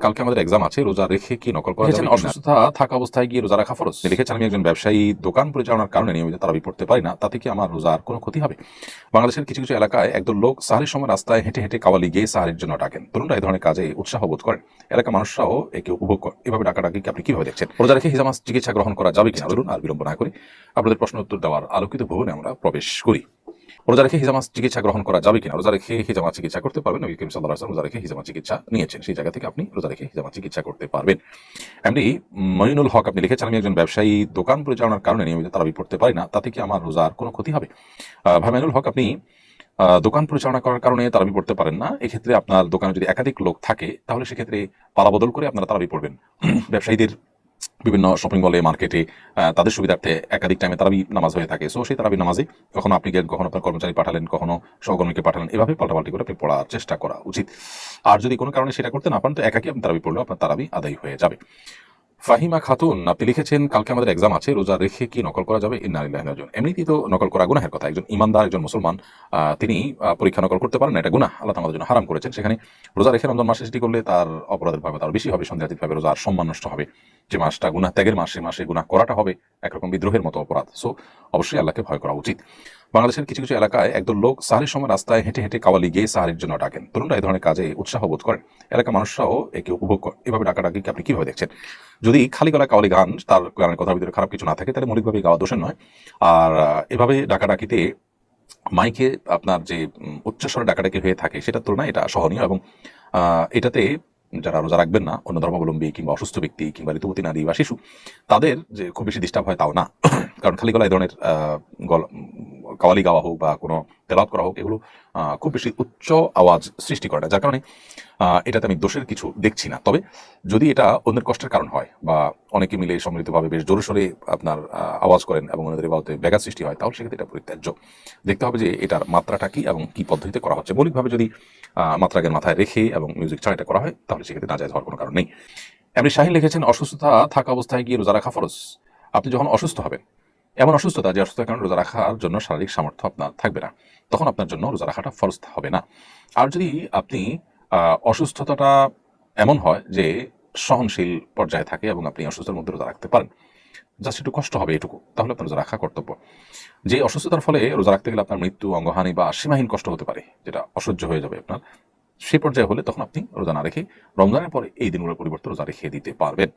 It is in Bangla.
কালকে আমাদের এক্সাম আছে, রোজা রেখে কি নকল করা যাবে? অসুস্থতা থাকা অবস্থায় গিয়ে রোজা রাখা ফরজ। লিখেছেন, আমি একজন ব্যবসায়ী, দোকান পরিচালনার কারণে নিয়মিত তারাবি পড়তে পারি না, তাতে কি আমার রোজার কোনো ক্ষতি হবে? বাংলাদেশের কিছু কিছু এলাকায় একদল লোক সাহারির সময় রাস্তায় হেঁটে হেঁটে কাওয়ালি গিয়ে সাহারির জন্য ডাকেন। তরুণরা এই ধরনের কাজে উৎসাহ বোধ করেন, এলাকার মানুষরাও একে উপভোগ করেন। এভাবে ডাকাডাকি আপনি কিভাবে দেখছেন? রোজা রেখে হিজামা চিকিৎসা গ্রহণ করা যাবে কিনা, চলুন আর বিলম্ব না করে আপনাদের প্রশ্ন উত্তর দেওয়ার আলোকিত ভবনে আমরা প্রবেশ করি। রোজা রেখে হিজামা চিকিৎসা গ্রহণ করা যাবে কিনা? রোজা রেখে হিজামা চিকিৎসা করতে পারবেন। নবী করিম সাল্লাল্লাহু আলাইহি ওয়াসাল্লাম রোজা রেখে হিজামা চিকিৎসা নিয়েছেন, সেই জায়গা থেকে আপনি রোজা রেখে হিজামা চিকিৎসা করতে পারবেন। এমনি মঈনুল হক আপনি লিখেছেন, আমি একজন ব্যবসায়ী, দোকান পরিচালনার কারণে নিয়মিত তারাবি পড়তে পারি না, তাতে কি আমার রোজার কোনো ক্ষতি হবে? ভাই মঈনুল হক, আপনি দোকান পরিচালনা করার কারণে তারাবি পড়তে পারেন না। এক্ষেত্রে আপনার দোকানে যদি একাধিক লোক থাকে তাহলে সেক্ষেত্রে পালাবদল করে আপনারা তারাবি পড়বেন। ব্যবসায়ীদের বিভিন্ন শপিং মলে, মার্কেটে তাদের সুবিধার্থে একাধিক টাইমে তারাবি নামাজ হয়ে থাকে। সো সেই তারাবি নামাজে কখনো আপনি গেলেন, কখনো আপনার কর্মচারী পাঠালেন, কখনো সহকর্মীকে পাঠালেন, এভাবে পাল্টাপাল্টি করে আপনি পড়ার চেষ্টা করা উচিত। আর যদি কোনো কারণে সেটা করতে না পারেন তো একাকি আপনি তারাবি পড়লেও আপনার তারাবি আদায় হয়ে যাবে। ফাহিমা খাতুন আপনি লিখেছেন, কালকে আমাদের এক্সাম আছে, রোজা রেখে কি নকল করা যাবে? ইন্না লিল্লাহি ওয়া ইন্না ইলাইহি রাজিউন। এমনিতেই তো নকল করা গুনাহের কথা। একজন ইমানদার, একজন মুসলমান, তিনি পরীক্ষা নকল করতে পারেন না, এটা গুনাহ, আল্লাহ আমাদের জন্য হারাম করেছেন। সেখানে রোজা রেখে রমজান মাসে সেটি করলে তার অপরাধের ভাবে তার বেশি হবে, সন্দেহাতীতভাবে রোজার সম্মান নষ্ট হবে। যে মাসটা গুনাহ ত্যাগের মাস, সেই মাসে গুনাহ করাটা হবে একরকম বিদ্রোহের মতো অপরাধ। সো অবশ্যই আল্লাহকে ভয় করা উচিত। বাংলাদেশের কিছু কিছু এলাকায় একদল লোক সাহারির সময় রাস্তায় হেঁটে হেঁটে কাওয়ালি গিয়ে সাহারির জন্য ডাকেন। তরুণরা এই ধরনের কাজে উৎসাহ বোধ করেন, এলাকার মানুষরাও একে উপভোগ করেন। এভাবে ডাকাডাকি আপনি কিভাবে দেখছেন? যদি খালি গলায় কাওয়ালি গান, তার গানের কথার ভিতরে খারাপ কিছু না থাকে, তাহলে মৌলিকভাবে গাওয়া দোষের নয়। আর এভাবে ডাকাডাকিতে মাইকে আপনার যে উচ্চস্বরে ডাকাডাকি হয়ে থাকে সেটার তুলনায় এটা সহনীয়, এবং এটাতে যারা রোজা রাখবেন না, অন্য ধর্মাবলম্বী কিংবা অসুস্থ ব্যক্তি কিংবা ঋতুবতী নারী বা শিশু, তাদের যে খুব বেশি ডিস্টার্ব হয় তাও না। কারণ খালি গলায় এই ধরনের কাওয়ালি গাওয়া হোক বা কোনো তেলাওয়াত করা হোক, এগুলো খুব বেশি উচ্চ আওয়াজ সৃষ্টি করে না, যার কারণে এটাতে আমি দোষের কিছু দেখছি না। তবে যদি এটা অন্যের কষ্টের কারণ হয় বা অনেকে মিলে সম্মিলিতভাবে বেশ জোরে সোরে আপনার আওয়াজ করেন এবং ওনাদের ইবাদতে ব্যাঘাত সৃষ্টি হয়, তাহলে সেক্ষেত্রে এটা পরিত্যাজ্য। দেখতে হবে যে এটার মাত্রাটা কি এবং কি পদ্ধতিতে করা হচ্ছে। মৌলিকভাবে যদি মাত্রাকে মাথায় রেখে এবং মিউজিক ছাড়া এটা করা হয় তাহলে সেক্ষেত্রে নাজায়েজ হওয়ার কোনো কারণ নেই। এমনি শাহিন লিখেছেন, অসুস্থতা থাকা অবস্থায় গিয়ে রোজা রাখা ফরজ। আপনি যখন অসুস্থ হবেন, এমন অসুস্থতা যে অসুস্থতার কারণে রোজা রাখার জন্য শারীরিক সামর্থ্য আপনার থাকবে না, তখন আপনার জন্য রোজা রাখাটা ফরজ হবে না। আর যদি আপনি অসুস্থতাটা এমন হয় যে সহনশীল পর্যায়ে থাকে এবং আপনি অসুস্থতার মধ্যে রোজা রাখতে পারেন, জাস্ট একটু কষ্ট হবে এটুকু, তাহলে আপনার রোজা রাখা কর্তব্য। যে অসুস্থতার ফলে রোজা রাখতে গেলে আপনার মৃত্যু, অঙ্গহানি বা সীমাহীন কষ্ট হতে পারে, যেটা অসহ্য হয়ে যাবে আপনার, সে পর্যায়ে হলে তখন আপনি রোজা না রেখে রমজানের পরে এই দিনগুলোর পরিবর্তে রোজা রেখে দিতে পারবেন।